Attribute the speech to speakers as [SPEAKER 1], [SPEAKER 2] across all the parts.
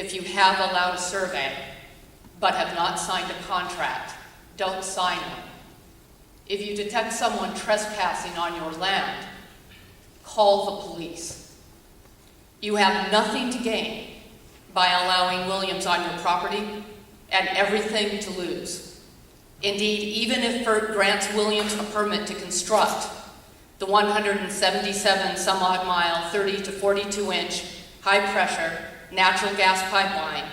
[SPEAKER 1] if you have allowed a survey but have not signed a contract, don't sign one. If you detect someone trespassing on your land, call the police. You have nothing to gain by allowing Williams on your property and everything to lose. Indeed, even if FERC grants Williams a permit to construct the 177 some odd mile, 30 to 42 inch high pressure natural gas pipeline,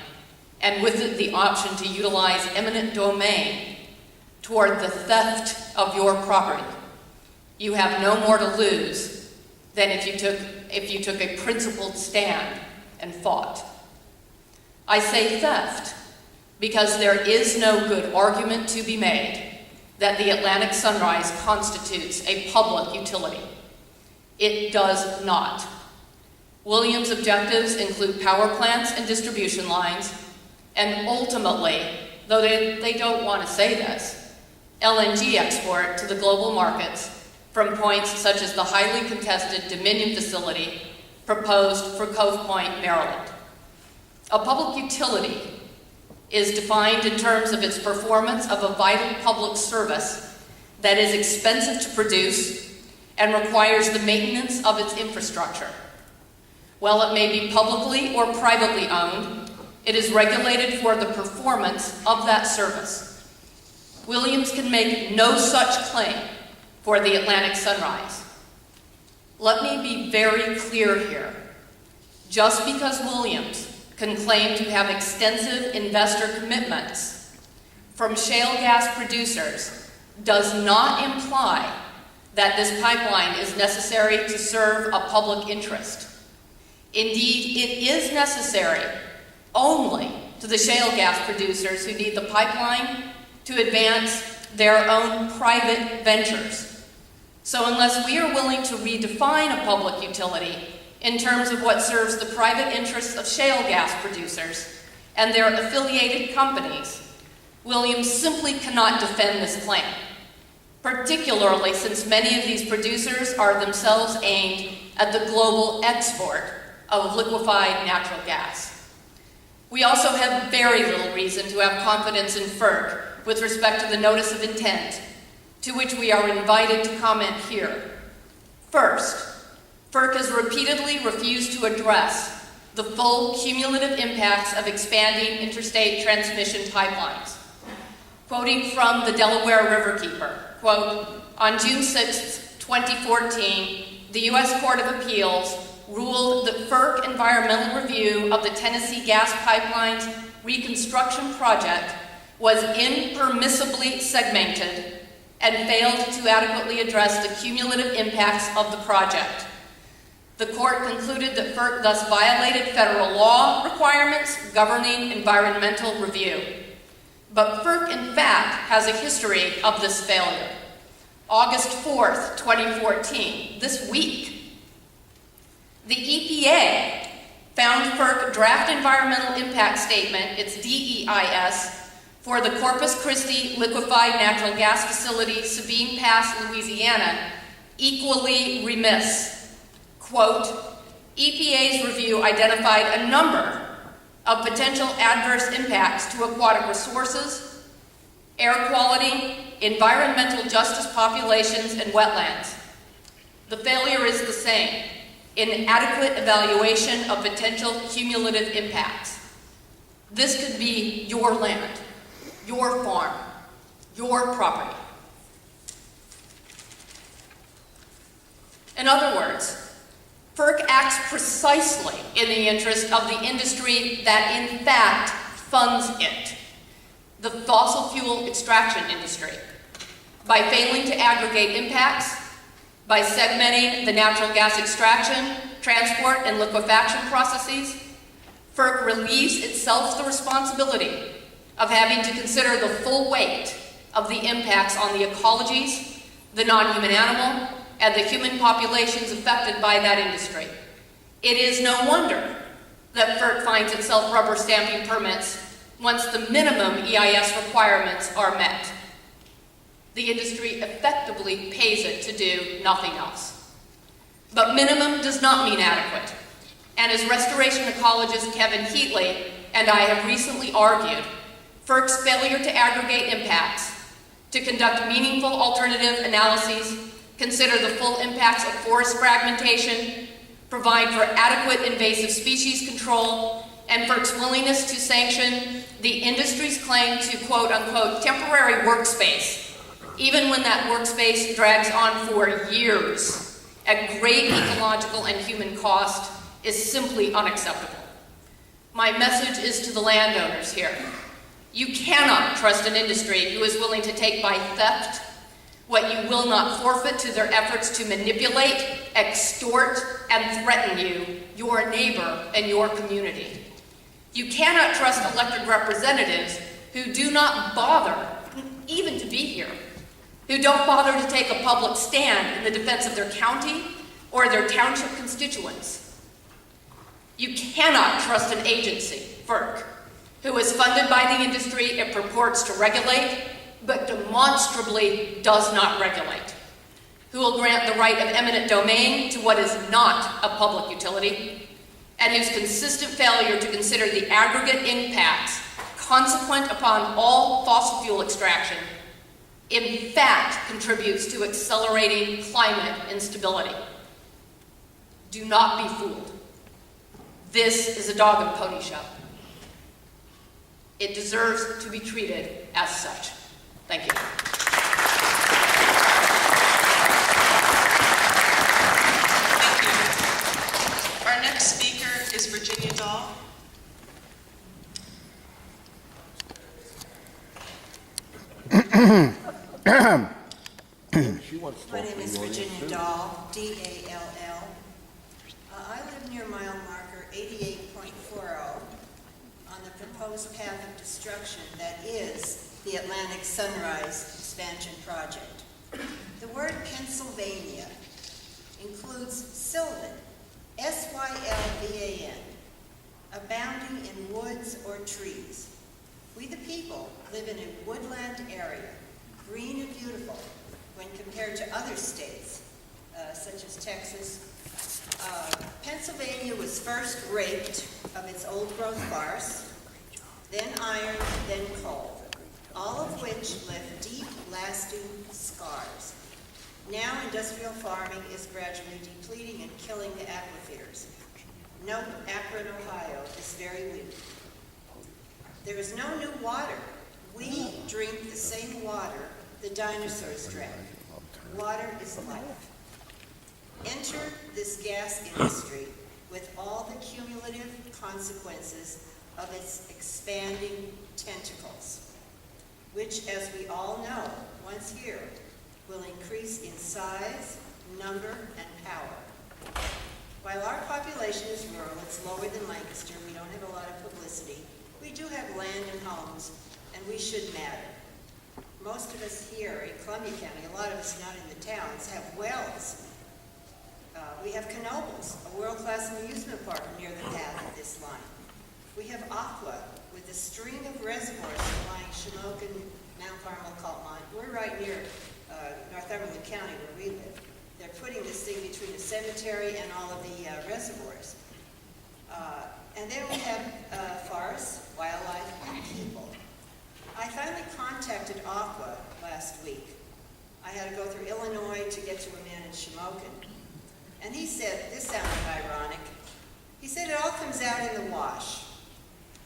[SPEAKER 1] and with it the option to utilize eminent domain toward the theft of your property, you have no more to lose than if you took a principled stand and fought. I say theft because there is no good argument to be made that the Atlantic Sunrise constitutes a public utility. It does not. Williams' objectives include power plants and distribution lines, and ultimately, though they don't want to say this, LNG export to the global markets from points such as the highly contested Dominion facility proposed for Cove Point, Maryland. A public utility is defined in terms of its performance of a vital public service that is expensive to produce and requires the maintenance of its infrastructure. While it may be publicly or privately owned, it is regulated for the performance of that service. Williams can make no such claim for the Atlantic Sunrise. Let me be very clear here. Just because Williams can claim to have extensive investor commitments from shale gas producers does not imply that this pipeline is necessary to serve a public interest. Indeed, it is necessary only to the shale gas producers who need the pipeline to advance their own private ventures. So unless we are willing to redefine a public utility in terms of what serves the private interests of shale gas producers and their affiliated companies, Williams simply cannot defend this claim, particularly since many of these producers are themselves aimed at the global export of liquefied natural gas. We also have very little reason to have confidence in FERC with respect to the notice of intent, to which we are invited to comment here. First, FERC has repeatedly refused to address the full cumulative impacts of expanding interstate transmission pipelines. Quoting from the Delaware Riverkeeper, quote, on June 6, 2014, the U.S. Court of Appeals ruled that FERC environmental review of the Tennessee Gas Pipeline's reconstruction project was impermissibly segmented and failed to adequately address the cumulative impacts of the project. The court concluded that FERC thus violated federal law requirements governing environmental review. But FERC, in fact, has a history of this failure. August 4th, 2014, this week, the EPA found FERC draft environmental impact statement, its DEIS, for the Corpus Christi liquefied natural gas facility, Sabine Pass, Louisiana, equally remiss. Quote, EPA's review identified a number of potential adverse impacts to aquatic resources, air quality, environmental justice populations, and wetlands. The failure is the same: inadequate evaluation of potential cumulative impacts. This could be your land, your farm, your property. In other words, FERC acts precisely in the interest of the industry that in fact funds it, the fossil fuel extraction industry, by failing to aggregate impacts, by segmenting the natural gas extraction, transport, and liquefaction processes. FERC relieves itself the responsibility of having to consider the full weight of the impacts on the ecologies, the non-human animal, and the human populations affected by that industry. It is no wonder that FERC finds itself rubber stamping permits once the minimum EIS requirements are met. The industry effectively pays it to do nothing else. But minimum does not mean adequate. And as restoration ecologist Kevin Heatley and I have recently argued FERC's failure to aggregate impacts, to conduct meaningful alternative analyses, consider the full impacts of forest fragmentation, provide for adequate invasive species control, and FERC's willingness to sanction the industry's claim to quote-unquote temporary workspace, even when that workspace drags on for years at great ecological and human cost, is simply unacceptable. My message is to the landowners here. You cannot trust an industry who is willing to take by theft what you will not forfeit to their efforts to manipulate, extort, and threaten you, your neighbor, and your community. You cannot trust elected representatives who do not bother even to be here, who don't bother to take a public stand in the defense of their county or their township constituents. You cannot trust an agency, FERC, who is funded by the industry it purports to regulate, but demonstrably does not regulate, who will grant the right of eminent domain to what is not a public utility, and whose consistent failure to consider the aggregate impacts consequent upon all fossil fuel extraction, in fact, contributes to accelerating climate instability. Do not be fooled. This is a dog and pony show. It deserves to be treated as such. Thank you.
[SPEAKER 2] Thank you. Our next speaker is Virginia Dahl.
[SPEAKER 3] My name is Virginia Dahl, D-A-L-L. I live near mile marker 88.40 on the proposed path of destruction that is the Atlantic Sunrise Expansion Project. The word Pennsylvania includes sylvan, S-Y-L-V-A-N, abounding in woods or trees. We the people live in a woodland area, green and beautiful when compared to other states, such as Texas. Pennsylvania was first raped of its old-growth forests, then iron, then coal, all of which left deep, lasting scars. Now industrial farming is gradually depleting and killing the aquifers. Note, Akron, Ohio is very weak. There is no new water. We drink the same water the dinosaurs drank. Water is life. Enter this gas industry with all the cumulative consequences of its expanding tentacles, which, as we all know, once here, will increase in size, number, and power. While our population is rural, it's lower than Lancaster, we don't have a lot of publicity, we do have land and homes, and we should matter. Most of us here in Columbia County, a lot of us not in the towns, have wells. We have Knoebels, a world-class amusement park near the path of this line. We have Aqua, with a string of reservoirs supplying Shamokin, Mount Carmel, Coltmont. We're right near Northumberland County where we live. They're putting this thing between the cemetery and all of the reservoirs. And then we have forests, wildlife, and people. I finally contacted Aqua last week. I had to go through Illinois to get to a man in Shamokin. And he said, this sounded ironic, he said it all comes out in the wash.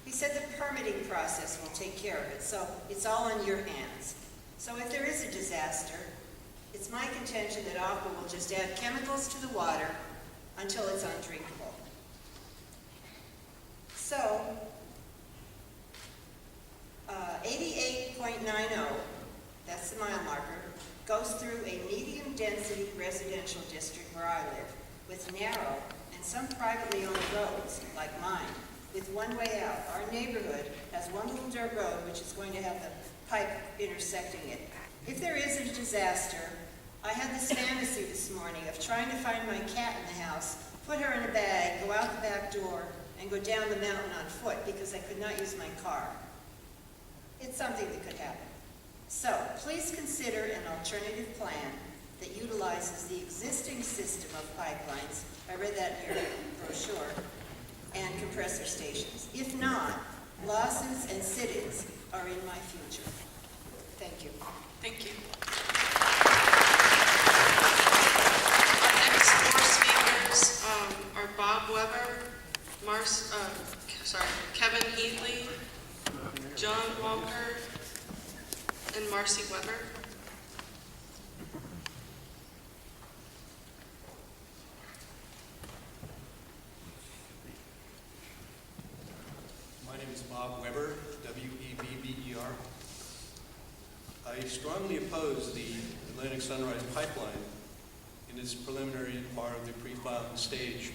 [SPEAKER 3] He said the permitting process will take care of it, so it's all in your hands. So if there is a disaster, it's my contention that Aqua will just add chemicals to the water until it's undrinkable. So, 88.90, that's the mile marker, goes through a medium-density residential district where I live, with narrow and some privately owned roads, like mine, with one way out. Our neighborhood has one little dirt road which is going to have the pipe intersecting it. If there is a disaster, I had this fantasy this morning of trying to find my cat in the house, put her in a bag, go out the back door, and go down the mountain on foot because I could not use my car. It's something that could happen. So, please consider an alternative plan that utilizes the existing system of pipelines, I read that in your brochure, and compressor stations. If not, lawsuits and sit-ins are in my future. Thank you.
[SPEAKER 2] Thank you. Our next four speakers are Bob Weber, Kevin Heatley, John Walker, and Marcy Weber.
[SPEAKER 4] My name is Bob Weber, W-E-B-B-E-R. I strongly oppose the Atlantic Sunrise Pipeline in its preliminary part of the pre-filing stage.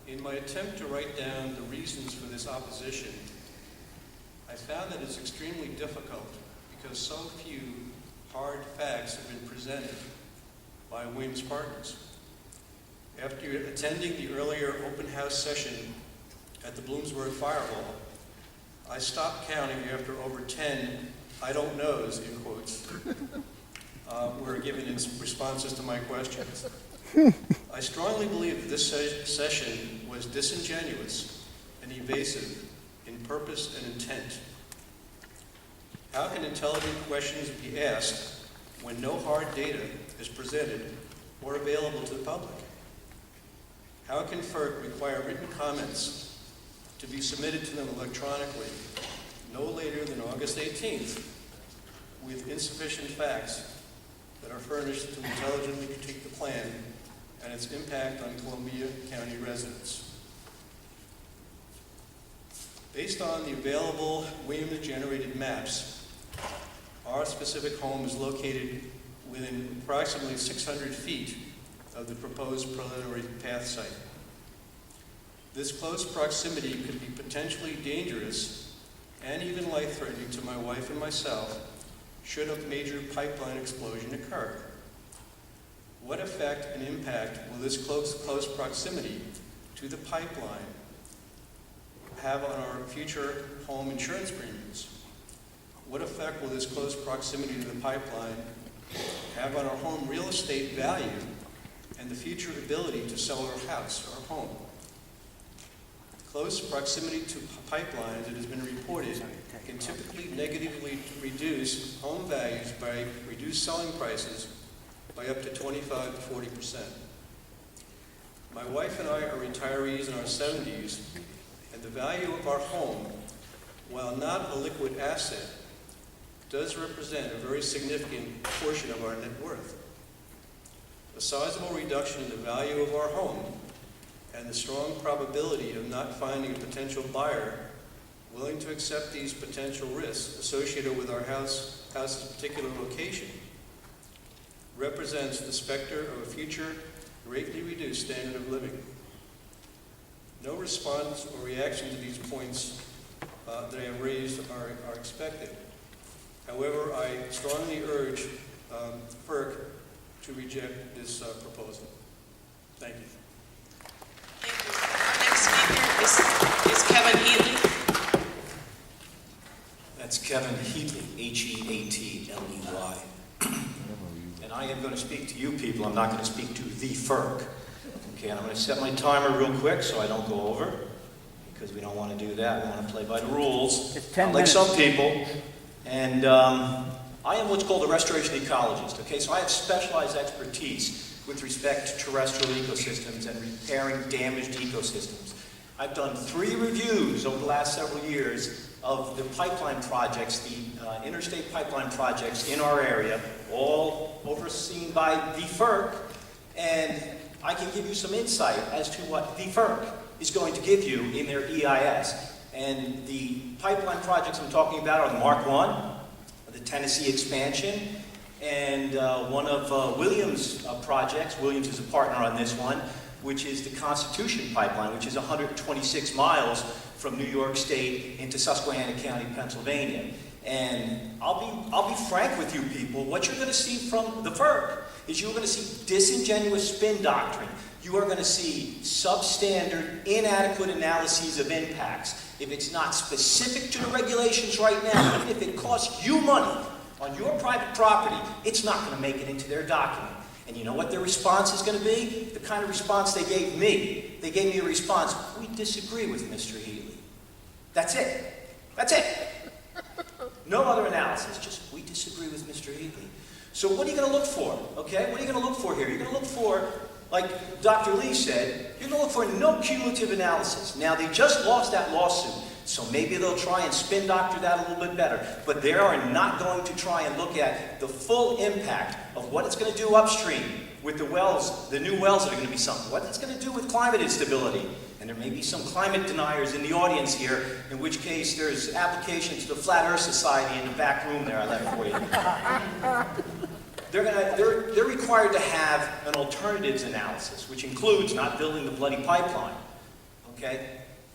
[SPEAKER 4] In my attempt to write down the reasons for this opposition, I found that it's extremely difficult because so few hard facts have been presented by Williams Partners. After attending the earlier open house session at the Bloomsburg Fire Hall, I stopped counting after over 10 "I don't knows," in quotes, were given in responses to my questions. I strongly believe that this session was disingenuous and evasive in purpose and intent. How can intelligent questions be asked when no hard data is presented or available to the public? How can FERC require written comments to be submitted to them electronically no later than August 18th with insufficient facts that are furnished to intelligently critique the plan and its impact on Columbia County residents? Based on the available Williams-generated maps, our specific home is located within approximately 600 feet of the proposed preliminary path site. This close proximity could be potentially dangerous and even life-threatening to my wife and myself should a major pipeline explosion occur. What effect and impact will this close proximity to the pipeline have on our future home insurance premiums? What effect will this close proximity to the pipeline have on our home real estate value and the future ability to sell our house or home? Close proximity to pipelines, it has been reported, can typically negatively reduce home values by reduced selling prices by up to 25 to 40%. My wife and I are retirees in our 70s, and the value of our home, while not a liquid asset, does represent a very significant portion of our net worth. A sizable reduction in the value of our home and the strong probability of not finding a potential buyer willing to accept these potential risks associated with our house's particular location represents the specter of a future greatly reduced standard of living. No response or reaction to these points that I have raised are expected. However, I strongly urge FERC to reject this proposal. Thank you.
[SPEAKER 2] Thank you. Our next speaker is Kevin Heatley.
[SPEAKER 5] That's Kevin Heatley, H-E-A-T-L-E-Y. And I am going to speak to you people. I'm not going to speak to the FERC. Okay, and I'm going to set my timer real quick so I don't go over, because we don't want to do that. We want to play by the rules.
[SPEAKER 6] It's 10
[SPEAKER 5] like
[SPEAKER 6] minutes.
[SPEAKER 5] some people. And I am what's called a restoration ecologist. Okay, so I have specialized expertise with respect to terrestrial ecosystems and repairing damaged ecosystems. I've done 3 reviews over the last several years of the pipeline projects, the interstate pipeline projects in our area, all overseen by the FERC, and I can give you some insight as to what the FERC is going to give you in their EIS. And the pipeline projects I'm talking about are the Mark I, the Tennessee expansion, and one of Williams' projects. Williams is a partner on this one, which is the Constitution Pipeline, which is 126 miles from New York State into Susquehanna County, Pennsylvania. And I'll be frank with you people, what you're going to see from the FERC is you're going to see disingenuous spin doctrine. You are going to see substandard, inadequate analyses of impacts. If it's not specific to the regulations right now, even if it costs you money on your private property, it's not going to make it into their document. And you know what their response is going to be? The kind of response they gave me. They gave me a response, we disagree with Mr. Heatley. That's it. That's it. No other analysis, just we disagree with Mr. Heatley. So what are you going to look for, okay? What are you going to look for here? You're going to look for, like Dr. Lee said, you're going to look for no cumulative analysis. Now, they just lost that lawsuit, so maybe they'll try and spin doctor that a little bit better. But they are not going to try and look at the full impact of what it's going to do upstream with the wells, the new wells that are going to be sunk, what it's going to do with climate instability. And there may be some climate deniers in the audience here, in which case there's application to the Flat Earth Society in the back room there I left for you. They're required to have an alternatives analysis, which includes not building the bloody pipeline. Okay?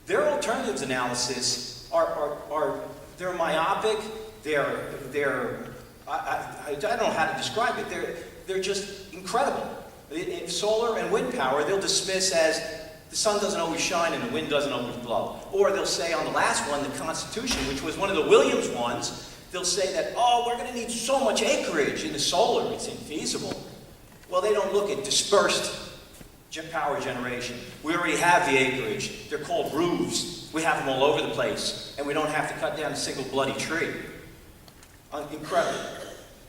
[SPEAKER 5] Their alternatives analysis they're myopic. I don't know how to describe it. They're just incredible. In solar and wind power, they'll dismiss as the sun doesn't always shine and the wind doesn't always blow. Or they'll say on the last one, the Constitution, which was one of the Williams ones, they'll say that, oh, we're going to need so much acreage in the solar, it's infeasible. Well, they don't look at dispersed power generation. We already have the acreage. They're called roofs. We have them all over the place, and we don't have to cut down a single bloody tree. Incredible.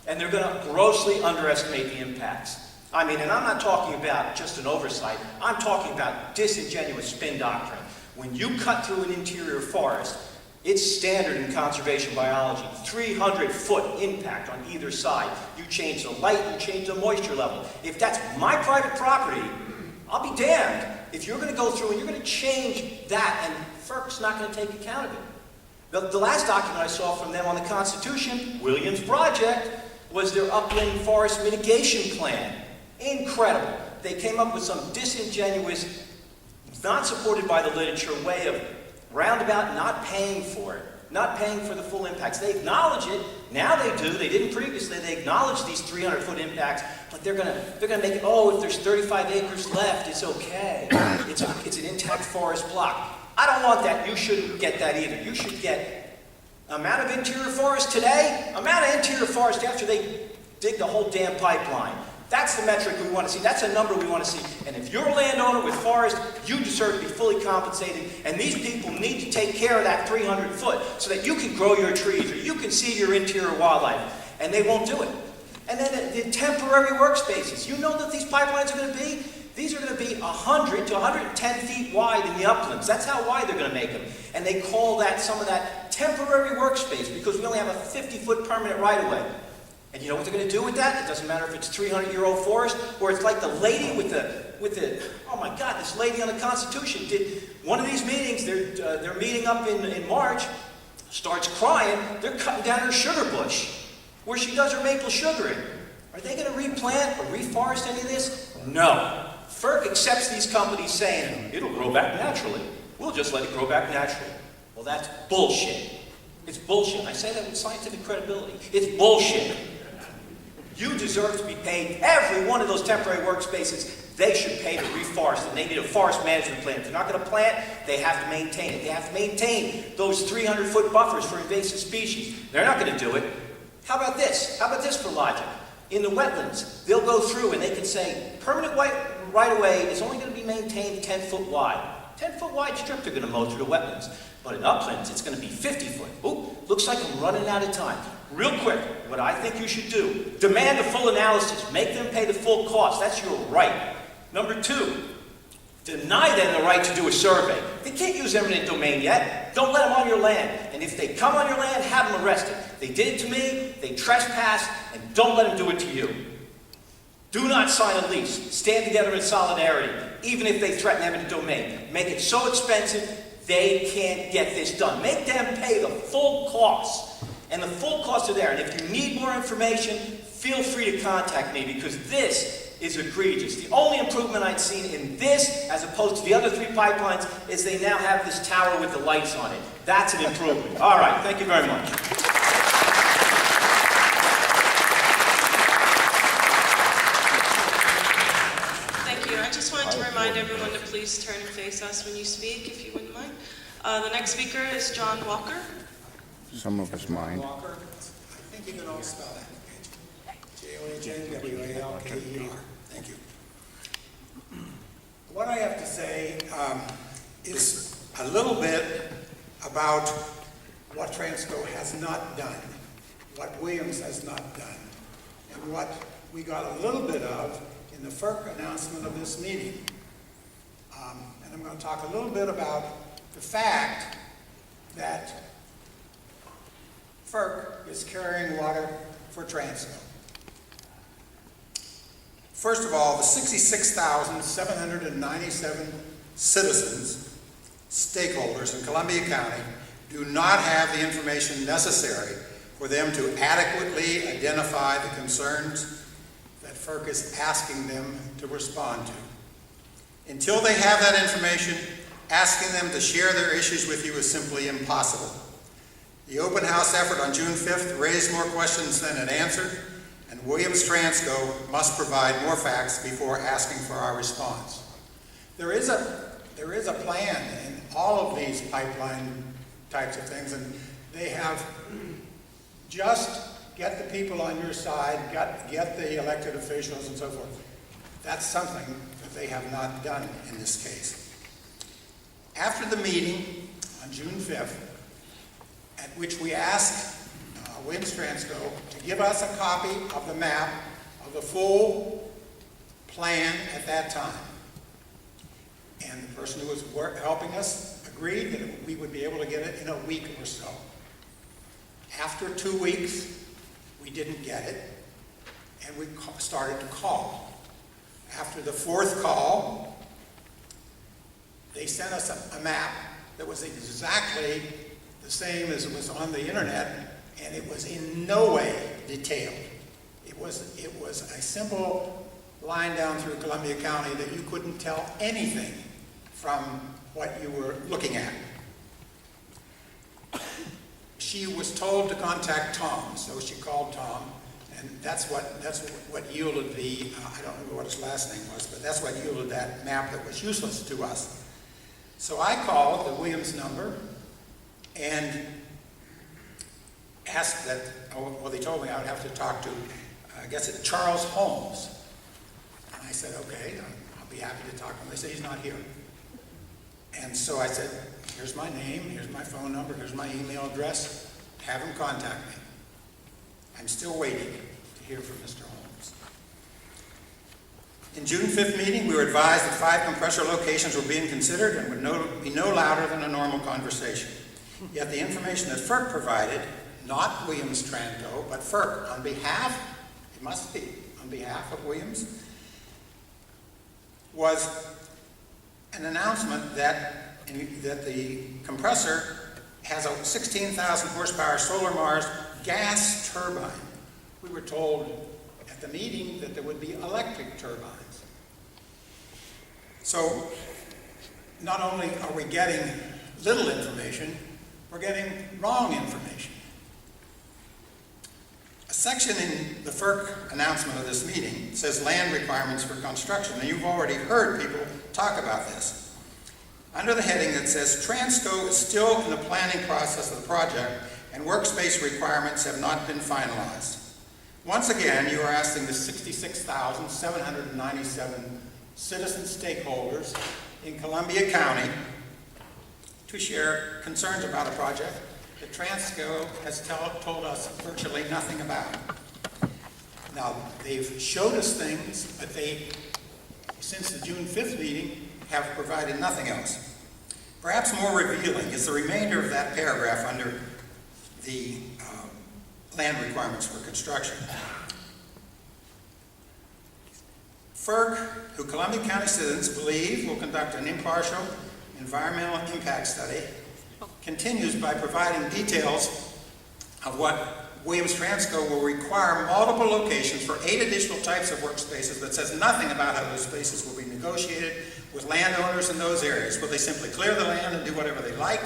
[SPEAKER 5] And they're going to grossly underestimate the impacts. I mean, and I'm not talking about just an oversight. I'm talking about disingenuous spin doctrine. When you cut through an interior forest, it's standard in conservation biology, 300-foot impact on either side. You change the light, you change the moisture level. If that's my private property, I'll be damned if you're going to go through and you're going to change that, and FERC's not going to take account of it. The last document I saw from them on the Constitution, Williams Project, was their upland forest mitigation plan. Incredible. They came up with some disingenuous, not supported by the literature way of roundabout not paying for it, not paying for the full impacts. They acknowledge it. Now they do. They didn't previously. They acknowledge these 300-foot impacts, but they're gonna make it, oh, if there's 35 acres left, it's okay. It's an intact forest block. I don't want that. You shouldn't get that either. You should get amount of interior forest today, amount of interior forest after they dig the whole damn pipeline. That's the metric we want to see. That's a number we want to see. And if you're a landowner with forest, you deserve to be fully compensated. And these people need to take care of that 300 foot so that you can grow your trees or you can see your interior wildlife. And they won't do it. And then the temporary workspaces. You know that these pipelines are going to be? These are going to be 100 to 110 feet wide in the uplands. That's how wide they're going to make them. And they call that some of that temporary workspace because we only have a 50-foot permanent right-of-way. And you know what they're going to do with that? It doesn't matter if it's 300-year-old forest or it's like the lady with the oh my God, this lady on the Constitution did one of these meetings. They're meeting up in March, starts crying. They're cutting down her sugar bush where she does her maple sugaring. Are they going to replant or reforest any of this? No. FERC accepts these companies saying it'll grow back naturally. We'll just let it grow back naturally. Well, that's bullshit. It's bullshit. I say that with scientific credibility. It's bullshit. You deserve to be paid. Every one of those temporary workspaces, they should pay to reforest, and they need a forest management plan. If they're not going to plant, they have to maintain it. They have to maintain those 300-foot buffers for invasive species. They're not going to do it. How about this? How about this for logic? In the wetlands, they'll go through and they can say, permanent right-of-way is only going to be maintained 10-foot wide. 10-foot wide strip they're going to mow through the wetlands. But in uplands, it's going to be 50 foot. Ooh, looks like I'm running out of time. Real quick, what I think you should do, demand a full analysis. Make them pay the full cost. That's your right. Number two, deny them the right to do a survey. They can't use eminent domain yet. Don't let them on your land. And if they come on your land, have them arrested. They did it to me, they trespassed, and don't let them do it to you. Do not sign a lease. Stand together in solidarity, even if they threaten eminent domain. Make it so expensive, they can't get this done. Make them pay the full cost. And the full costs are there. And if you need more information, feel free to contact me because this is egregious. The only improvement I've seen in this, as opposed to the other three pipelines, is they now have this tower with the lights on it. That's an improvement. All right, thank you very much.
[SPEAKER 2] Thank you. I just wanted to remind everyone to please turn and face us when you speak, if you wouldn't mind. The next speaker is John Walker.
[SPEAKER 6] Some of us mind.
[SPEAKER 7] Walker. I think you can all spell that. John-W-A-L-K-E-R. Thank you. What I have to say is a little bit about what Transco has not done, what Williams has not done, and what we got a little bit of in the FERC announcement of this meeting. And I'm going to talk a little bit about the fact that FERC is carrying water for Transco. First of all, the 66,797 citizens, stakeholders in Columbia County do not have the information necessary for them to adequately identify the concerns that FERC is asking them to respond to. Until they have that information, asking them to share their issues with you is simply impossible. The open house effort on June 5th raised more questions than it answered, and Williams Transco must provide more facts before asking for our response. There is a plan in all of these pipeline types of things, and they have just get the people on your side, get the elected officials and so forth. That's something that they have not done in this case. After the meeting on June 5th, at which we asked Williams Transco to give us a copy of the map of the full plan at that time. And the person who was helping us agreed that we would be able to get it in a week or so. After 2 weeks, we didn't get it, and we started to call. After the fourth call, they sent us a map that was exactly the same as it was on the internet, and it was in no way detailed. It was a simple line down through Columbia County that you couldn't tell anything from what you were looking at. She was told to contact Tom, so she called Tom, and that's what yielded the, I don't remember what his last name was, but that's what yielded that map that was useless to us. So I called the Williams number and asked that, well, they told me I would have to talk to, I guess it's Charles Holmes. And I said, okay, I'll be happy to talk to him. They said, he's not here. And so I said, here's my name, here's my phone number, here's my email address, have him contact me. I'm still waiting to hear from Mr. Holmes. In June 5th meeting, we were advised that 5 compressor locations were being considered and would be no louder than a normal conversation. Yet the information that FERC provided, not Williams Transco, but FERC, on behalf, it must be, on behalf of Williams, was an announcement that the compressor has a 16,000 horsepower Solar Mars gas turbine. We were told at the meeting that there would be electric turbines. So not only are we getting little information, we're getting wrong information. A section in the FERC announcement of this meeting says land requirements for construction, and you've already heard people talk about this. Under the heading that says Transco is still in the planning process of the project and workspace requirements have not been finalized. Once again, you are asking the 66,797 citizen stakeholders in Columbia County to share concerns about a project that Transco has told us virtually nothing about. Now, they've showed us things, but they, since the June 5th meeting, have provided nothing else. Perhaps more revealing is the remainder of that paragraph under the land requirements for construction. FERC, who Columbia County citizens believe will conduct an impartial environmental impact study, continues by providing details of what Williams Transco will require multiple locations for 8 additional types of workspaces, but says nothing about how those spaces will be negotiated with landowners in those areas. Will they simply clear the land and do whatever they like?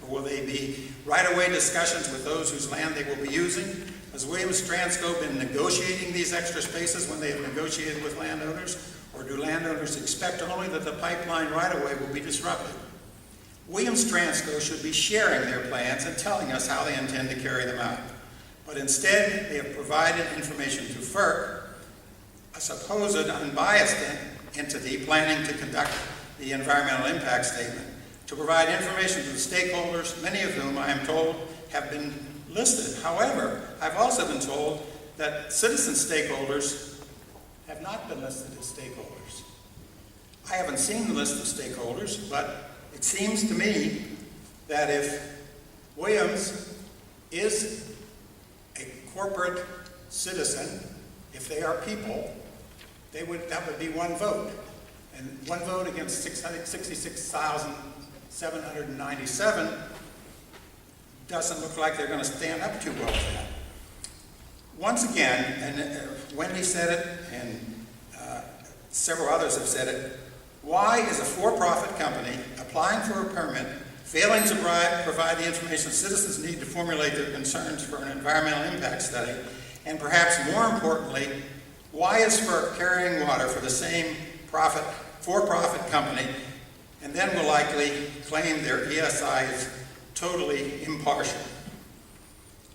[SPEAKER 7] Or will they be right-of-way discussions with those whose land they will be using? Has Williams Transco been negotiating these extra spaces when they have negotiated with landowners? Or do landowners expect only that the pipeline right-of-way will be disrupted? Williams Transco should be sharing their plans and telling us how they intend to carry them out. But instead, they have provided information to FERC, a supposed unbiased entity planning to conduct the environmental impact statement, to provide information to the stakeholders, many of whom I am told have been listed. However, I've also been told that citizen stakeholders have not been listed as stakeholders. I haven't seen the list of stakeholders, but it seems to me that if Williams is a corporate citizen, if they are people, that would be one vote. And one vote against 666,797 doesn't look like they're going to stand up too well for that. Once again, and Wendy said it, and several others have said it, why is a for-profit company applying for a permit, failing to provide the information citizens need to formulate their concerns for an environmental impact study, and perhaps more importantly, why is FERC carrying water for the same for-profit company, and then will likely claim their ESI is totally impartial?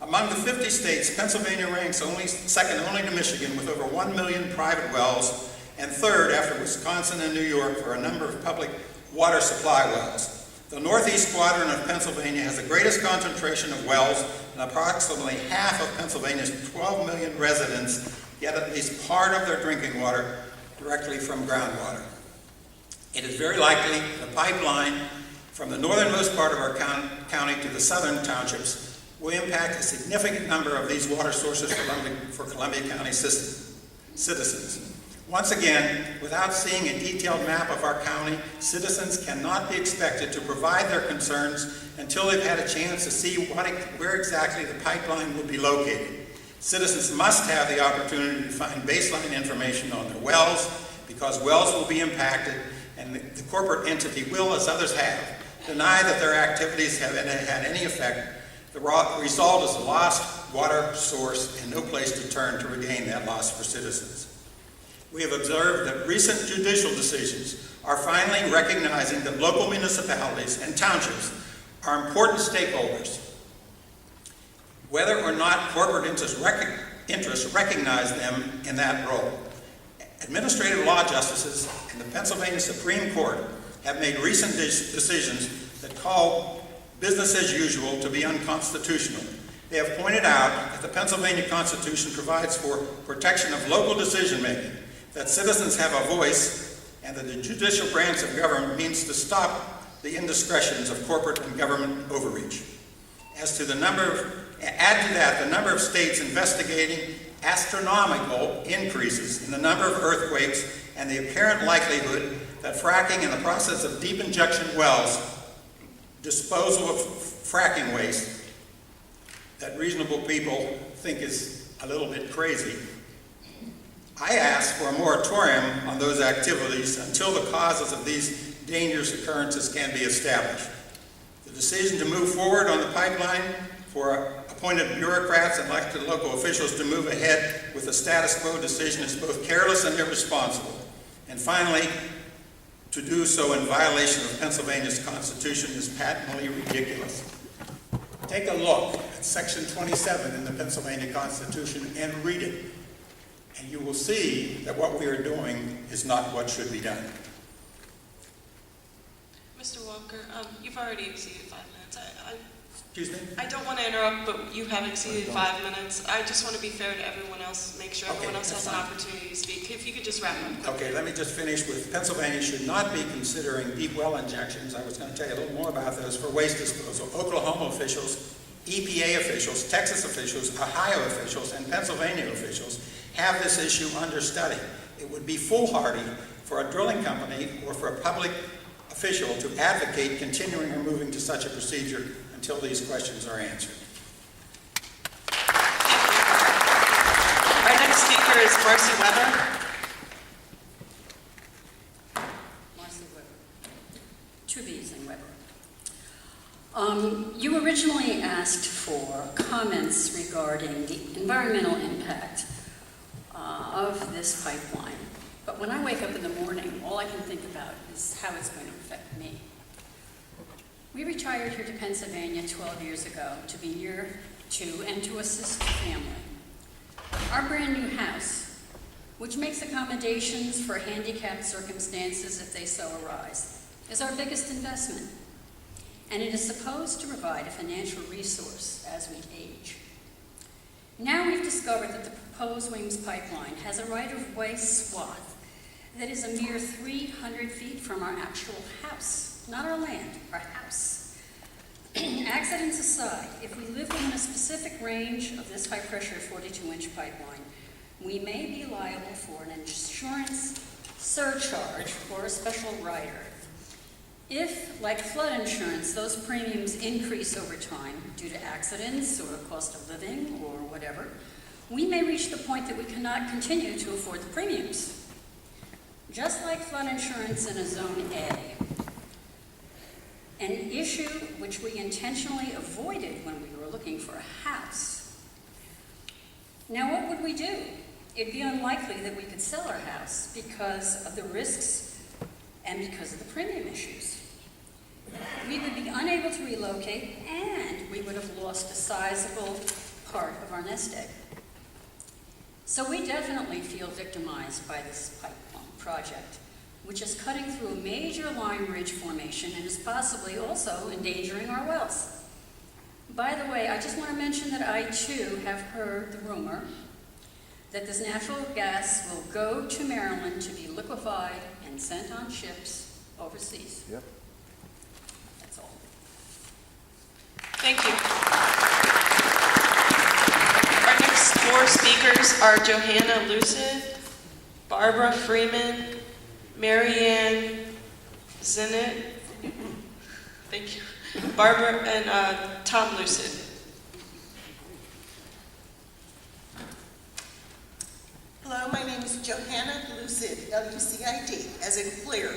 [SPEAKER 7] Among the 50 states, Pennsylvania ranks second only to Michigan with over 1 million private wells, and third after Wisconsin and New York for a number of public water supply wells. The northeast quadrant of Pennsylvania has the greatest concentration of wells, and approximately half of Pennsylvania's 12 million residents get at least part of their drinking water directly from groundwater. It is very likely the pipeline from the northernmost part of our county to the southern townships will impact a significant number of these water sources for Columbia County citizens. Once again, without seeing a detailed map of our county, citizens cannot be expected to provide their concerns until they've had a chance to see where exactly the pipeline will be located. Citizens must have the opportunity to find baseline information on their wells, because wells will be impacted, and the corporate entity will, as others have, deny that their activities have had any effect. The result is a lost water source and no place to turn to regain that loss for citizens. We have observed that recent judicial decisions are finally recognizing that local municipalities and townships are important stakeholders. Whether or not corporate interests recognize them in that role. Administrative law justices in the Pennsylvania Supreme Court have made recent decisions that call business as usual to be unconstitutional. They have pointed out that the Pennsylvania Constitution provides for protection of local decision-making, that citizens have a voice, and that the judicial branch of government means to stop the indiscretions of corporate and government overreach. Add to that the number of states investigating astronomical increases in the number of earthquakes and the apparent likelihood that fracking and the process of deep injection wells, disposal of fracking waste, that reasonable people think is a little bit crazy. I ask for a moratorium on those activities until the causes of these dangerous occurrences can be established. The decision to move forward on the pipeline for appointed bureaucrats and elected local officials to move ahead with a status quo decision is both careless and irresponsible. And finally, to do so in violation of Pennsylvania's Constitution is patently ridiculous. Take a look at Section 27 in the Pennsylvania Constitution and read it, and you will see that what we are doing is not what should be done.
[SPEAKER 2] Mr. Walker, you've already exceeded 5 minutes.
[SPEAKER 7] Excuse me?
[SPEAKER 2] I don't want to interrupt, but you have exceeded 5 minutes. I just want to be fair to everyone else, make sure everyone else has an opportunity to speak. If you could just wrap up.
[SPEAKER 7] Okay, let me just finish with Pennsylvania should not be considering deep well injections. I was going to tell you a little more about those for waste disposal. Oklahoma officials, EPA officials, Texas officials, Ohio officials, and Pennsylvania officials have this issue under study. It would be foolhardy for a drilling company or for a public official to advocate continuing or moving to such a procedure until these questions are answered.
[SPEAKER 2] Our next speaker is Marcy Weber.
[SPEAKER 8] Marcy Weber. Two B's in Weber. You originally asked for comments regarding the environmental impact of this pipeline. But when I wake up in the morning, all I can think about is how it's going to affect me. We retired here to Pennsylvania 12 years ago to be near to and to assist the family. Our brand new house, which makes accommodations for handicapped circumstances if they so arise, is our biggest investment. and it is supposed to provide a financial resource as we age. Now we've discovered that the proposed Williams pipeline has a right-of-way swath that is a mere 300 feet from our actual house, not our land, our house. Accidents aside, if we live within a specific range of this high-pressure 42-inch pipeline, we may be liable for an insurance surcharge or a special rider. If, like flood insurance, those premiums increase over time due to accidents or cost of living or whatever, we may reach the point that we cannot continue to afford the premiums. Just like flood insurance in a Zone A, an issue which we intentionally avoided when we were looking for a house. Now, what would we do? It'd be unlikely that we could sell our house because of the risks and because of the premium issues. We would be unable to relocate, and we would have lost a sizable part of our nest egg. So we definitely feel victimized by this pipeline project, which is cutting through a major lime ridge formation and is possibly also endangering our wells. By the way, I just want to mention that I too have heard the rumor that this natural gas will go to Maryland to be liquefied and sent on ships overseas.
[SPEAKER 6] Yep.
[SPEAKER 8] That's all.
[SPEAKER 2] Thank you. Our next four speakers are Johanna Lucid, Barbara Freeman, Marianne Zinnett, thank you, Barbara, and Tom Lucid.
[SPEAKER 9] Hello, my name is Johanna Lucid, L-U-C-I-D, as in clear.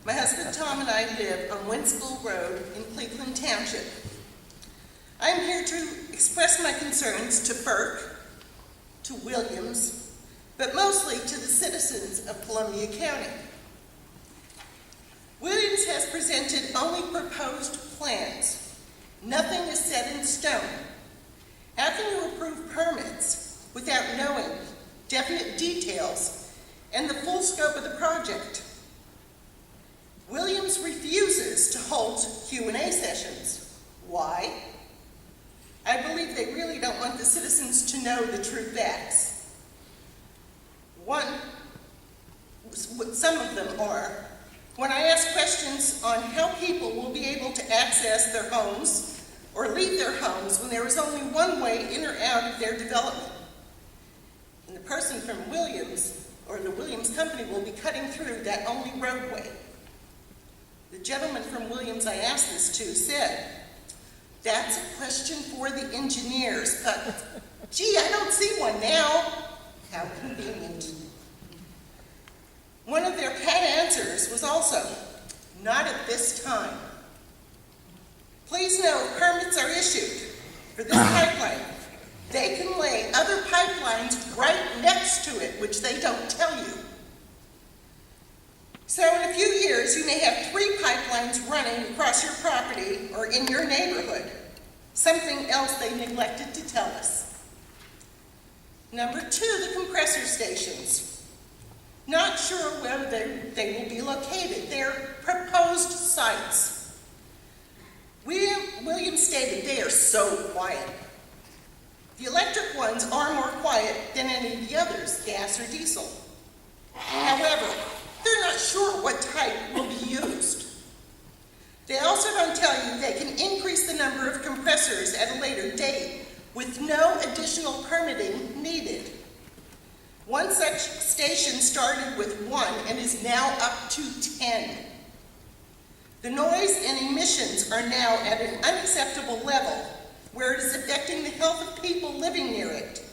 [SPEAKER 9] My husband Tom and I live on Winspool Road in Cleveland Township. I am here to express my concerns to FERC, to Williams, but mostly to the citizens of Columbia County. Williams has presented only proposed plans. Nothing is set in stone. How can you approve permits without knowing definite details and the full scope of the project? Williams refuses to hold Q&A sessions. Why? I believe they really don't want the citizens to know the true facts. Some of them are. When I ask questions on how people will be able to access their homes or leave their homes when there is only one way in or out of their development, and the person from Williams or the Williams company will be cutting through that only roadway. The gentleman from Williams I asked this to said, "That's a question for the engineers." Gee, I don't see one now. How convenient. One of their pat answers was also, "Not at this time." Please know, if permits are issued for this pipeline, they can lay other pipelines right next to it, which they don't tell you. So in a few years, you may have 3 pipelines running across your property or in your neighborhood. Something else they neglected to tell us. Number 2, the compressor stations. Not sure where they will be located. They're proposed sites. Williams stated they are so quiet. The electric ones are more quiet than any of the others, gas or diesel. However, they're not sure what type will be used. They also don't tell you they can increase the number of compressors at a later date with no additional permitting needed. One such station started with 1 and is now up to 10. The noise and emissions are now at an unacceptable level where it is affecting the health of people living near it.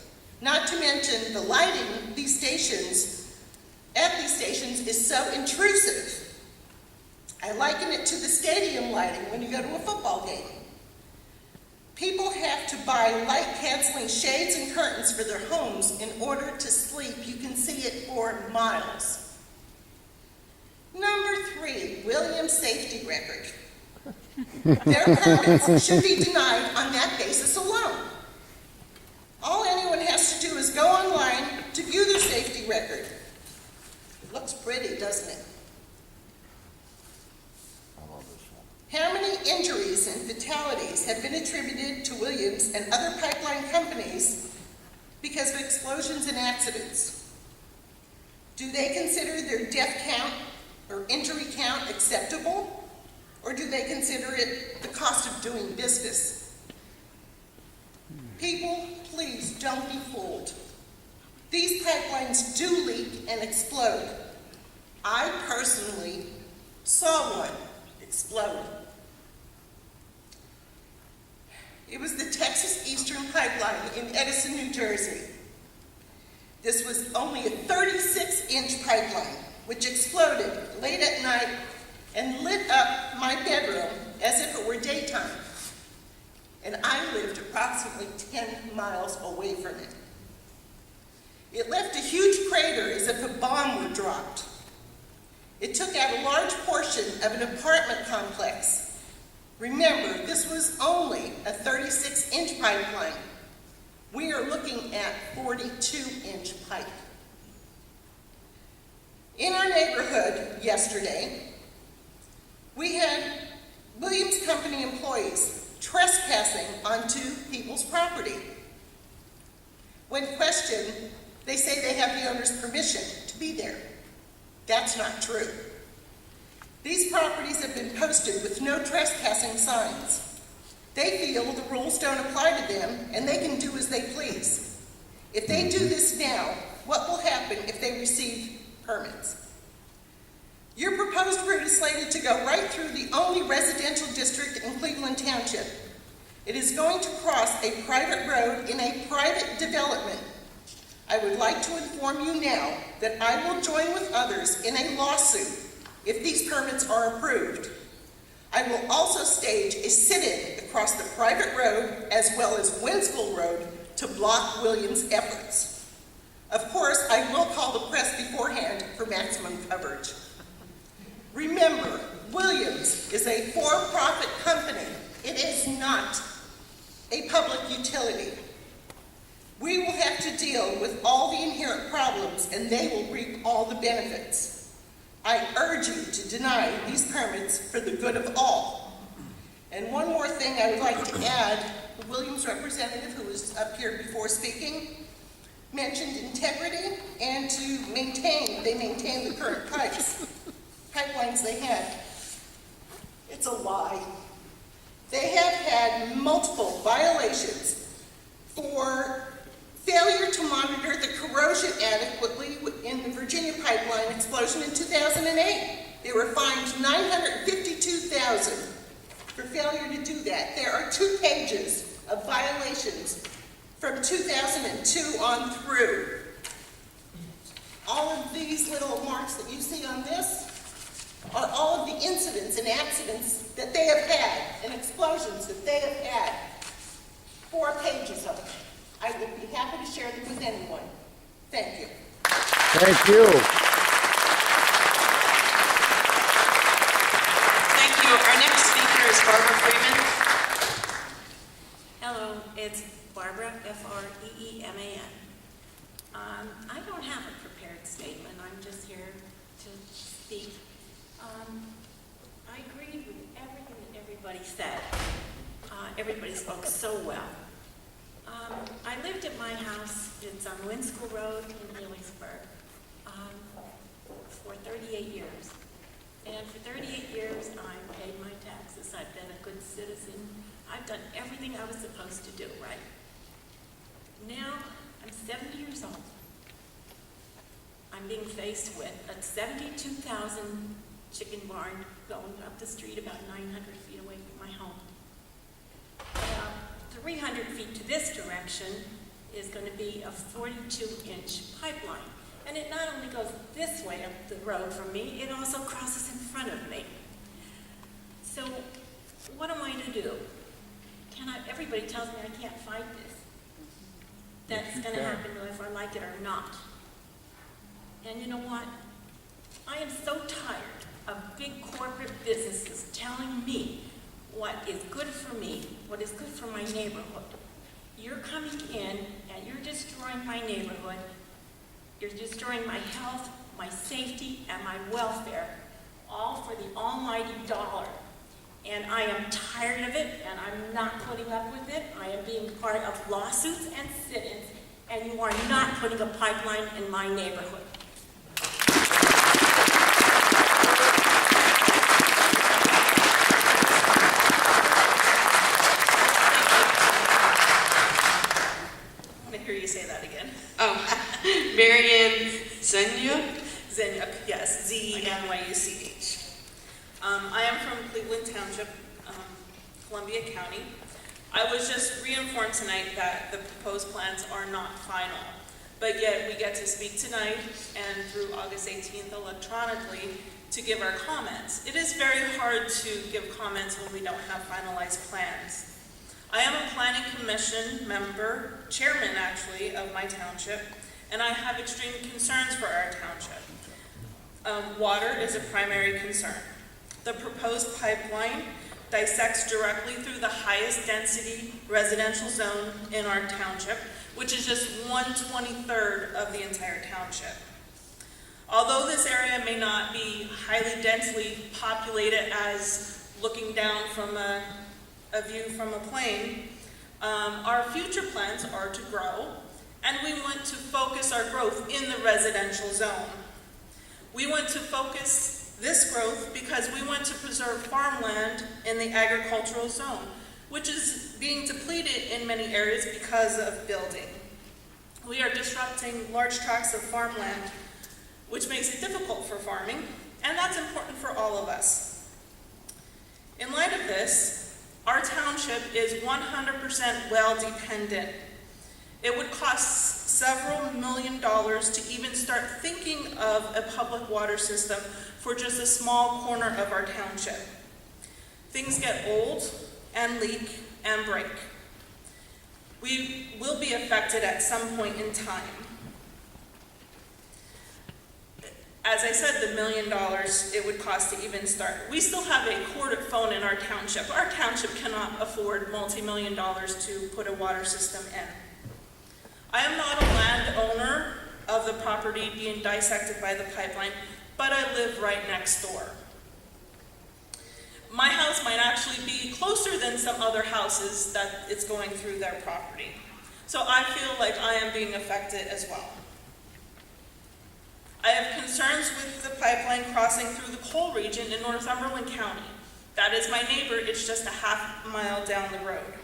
[SPEAKER 9] Not to mention the lighting at these stations is so intrusive. I liken it to the stadium lighting when you go to a football game. People have to buy light-canceling shades and curtains for their homes in order to sleep. You can see it for miles. Number 3, Williams safety record. Their permits should be denied on that basis alone. All anyone has to do is go online to view their safety record. It looks pretty, doesn't it? How many and fatalities have been attributed to Williams and other pipeline companies because of explosions and accidents. Do they consider their death count or injury count acceptable, or do they consider it the cost of doing business? People, please don't be fooled. These pipelines do leak and explode. I personally saw one explode. It was the Texas Eastern Pipeline in Edison, New Jersey. This was only a 36-inch pipeline, which exploded late at night and lit up my bedroom as if it were daytime. And I lived approximately 10 miles away from it. It left a huge crater as if a bomb were dropped. It took out a large portion of an apartment complex. Remember, this was only a 36-inch pipeline. We are looking at 42-inch pipe. In our neighborhood yesterday, we had Williams Company employees trespassing onto people's property. When questioned, they say they have the owner's permission to be there. That's not true. These properties have been posted with no trespassing signs. They feel the rules don't apply to them and they can do as they please. If they do this now, what will happen if they receive permits? Your proposed route is slated to go right through the only residential district in Cleveland Township. It is going to cross a private road in a private development. I would like to inform you now that I will join with others in a lawsuit if these permits are approved. I will also stage a sit-in across the private road as well as Winsville Road to block Williams' efforts. Of course, I will call the press beforehand for maximum coverage. Remember, Williams is a for-profit company. It is not a public utility. We will have to deal with all the inherent problems and they will reap all the benefits. I urge you to deny these permits for the good of all. And one more thing I would like to add, the Williams representative who was up here before speaking mentioned integrity and they maintain the current pipelines they had. It's a lie. They have had multiple violations for failure to monitor the corrosion adequately in the Virginia pipeline explosion in 2008. They were fined $952,000 for failure to do that. There are 2 pages of violations from 2002 on through. All of these little marks that you see on this are all of the incidents and accidents that they have had and explosions that they have had. 4 pages of them. I would be happy to share them with anyone. Thank you.
[SPEAKER 6] Thank you.
[SPEAKER 2] Thank you. Our next speaker is Barbara Freeman.
[SPEAKER 10] Hello, it's Barbara, F-R-E-E-M-A-N. I don't have a prepared statement. I'm just here to speak. I agreed with everything that everybody said. Everybody spoke so well. I lived at my house, it's on Winschool Road in Ely'sburg, for 38 years. And for 38 years, I paid my taxes. I've been a good citizen. I've done everything I was supposed to do, right? Now, I'm 70 years old. I'm being faced with a 72,000 chicken barn going up the street about 900 feet away from my home. 300 feet to this direction is going to be a 42-inch pipeline. And it not only goes this way up the road from me, it also crosses in front of me. So what am I to do? Everybody tells me I can't fight this. That's going to happen whether I like it or not. And you know what? I am so tired of big corporate businesses telling me what is good for me, what is good for my neighborhood. You're coming in and you're destroying my neighborhood. You're destroying my health, my safety, and my welfare, all for the almighty dollar. And I am tired of it, and I'm not putting up with it. I am being part of lawsuits and sit-ins, and you are not putting a pipeline in my neighborhood.
[SPEAKER 2] I want to hear you say that again. Oh, Marianne Zenyuk? Zenyuk, yes, Zenyuch. I am from Cleveland Township, Columbia County. I was just reinformed tonight that the proposed plans are not final, but yet we get to speak tonight and through August 18th electronically to give our comments. It is very hard to give comments when we don't have finalized plans. I am a planning commission member, chairman actually, of my township, and I have extreme concerns for our township. Water is a primary concern. The proposed pipeline dissects directly through the highest density residential zone in our township, which is just 1/23 of the entire township. Although this area may not be highly densely populated as looking down from a view from a plane, our future plans are to grow, and we want to focus our growth in the residential zone. We want to focus this growth because we want to preserve farmland in the agricultural zone, which is being depleted in many areas because of building. We are disrupting large tracts of farmland, which makes it difficult for farming, and that's important for all of us. In light of this, our township is 100% well dependent. It would cost several $1 million to even start thinking of a public water system for just a small corner of our township. Things get old and leak and break. We will be affected at some point in time. As I said, the $1 million it would cost to even start. We still have a corded phone in our township. Our township cannot afford multi-million dollars to put a water system in. I am not a landowner of the property being dissected by the pipeline, but I live right next door. My house might actually be closer than some other houses that it's going through their property. So I feel like I am being affected as well. I have concerns with the pipeline crossing through the coal region in Northumberland County. That is my neighbor, it's just a half mile down the road.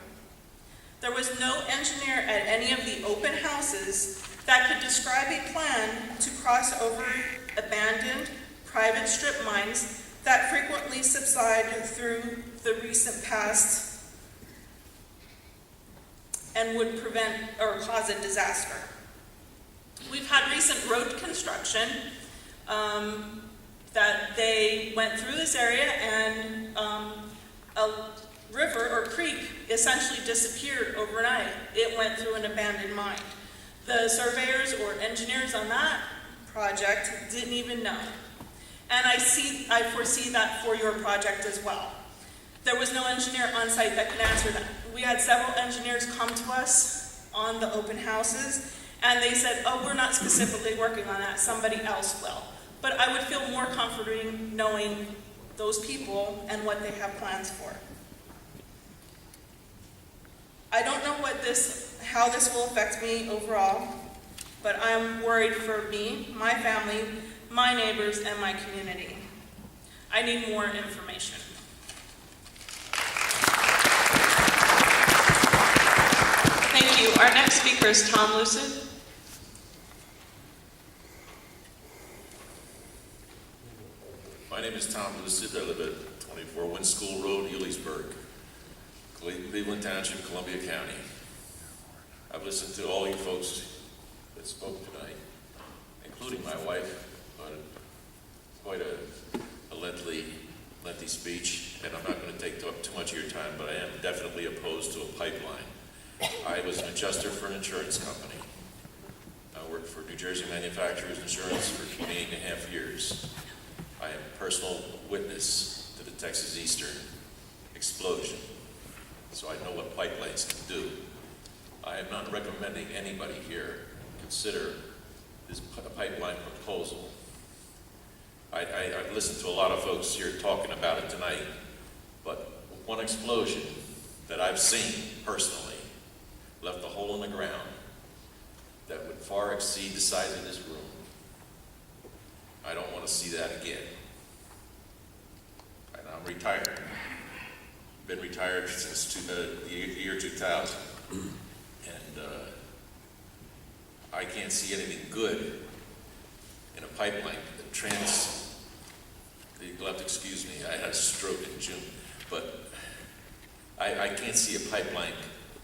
[SPEAKER 2] There was no engineer at any of the open houses that could describe a plan to cross over abandoned private strip mines that frequently subside through the recent past and would prevent or cause a disaster. We've had recent road construction that they went through this area and a river or creek essentially disappeared overnight. It went through an abandoned mine. The surveyors or engineers on that project didn't even know. And I foresee that for your project as well. There was no engineer on site that could answer that. We had several engineers come to us on the open houses, and they said, oh, we're not specifically working on that, somebody else will. But I would feel more comforting knowing those people and what they have plans for. I don't know how this will affect me overall, but I'm worried for me, my family, my neighbors, and my community. I need more information. Thank you. Our next speaker is Tom Lucid.
[SPEAKER 11] My name is Tom Lucid. I live at 24 Wind School Road, Eulesburg, Cleveland Township, Columbia County. I've listened to all you folks that spoke tonight, including my wife, but quite a lengthy speech, and I'm not going to take up too much of your time, but I am definitely opposed to a pipeline. I was an adjuster for an insurance company. I worked for New Jersey Manufacturers Insurance for 28.5 years. I am a personal witness to the Texas Eastern explosion, so I know what pipelines can do. I am not recommending anybody here consider this pipeline proposal. I listened to a lot of folks here talking about it tonight, but one explosion that I've seen personally left a hole in the ground that would far exceed the size of this room. I don't want to see that again. And I'm retired. Been retired since the year 2000. And I can't see anything good in a pipeline that you'll have to excuse me, I had a stroke in June, but I can't see a pipeline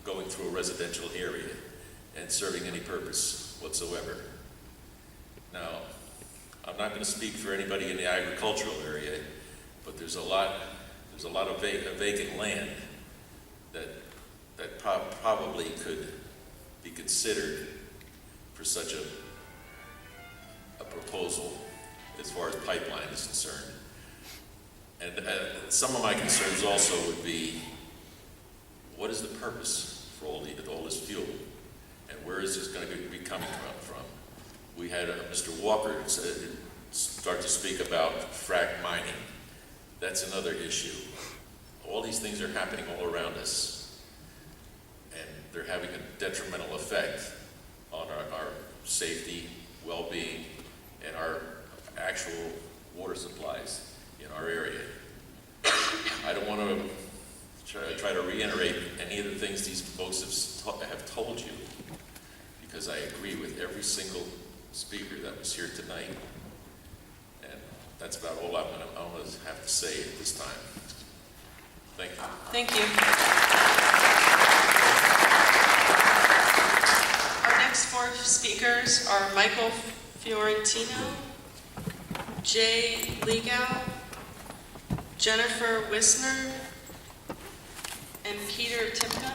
[SPEAKER 11] going through a residential area and serving any purpose whatsoever. Now, I'm not going to speak for anybody in the agricultural area, but there's a lot of vacant land that probably could be considered for such a proposal as far as pipeline is concerned. And some of my concerns also would be, what is the purpose for all this fuel? And where is this going to be coming from? We had Mr. Walker start to speak about frack mining. That's another issue. All these things are happening all around us, and they're having a detrimental effect on our safety, well-being, and our actual water supplies in our area. I don't want to try to reiterate any of the things these folks have told you, because I agree with every single speaker that was here tonight. And that's about all I'm going to have to say at this time. Thank you.
[SPEAKER 2] Thank you. Our next four speakers are Michael Fiorentino, Jay Legow, Jennifer Wisner, and Peter Timka.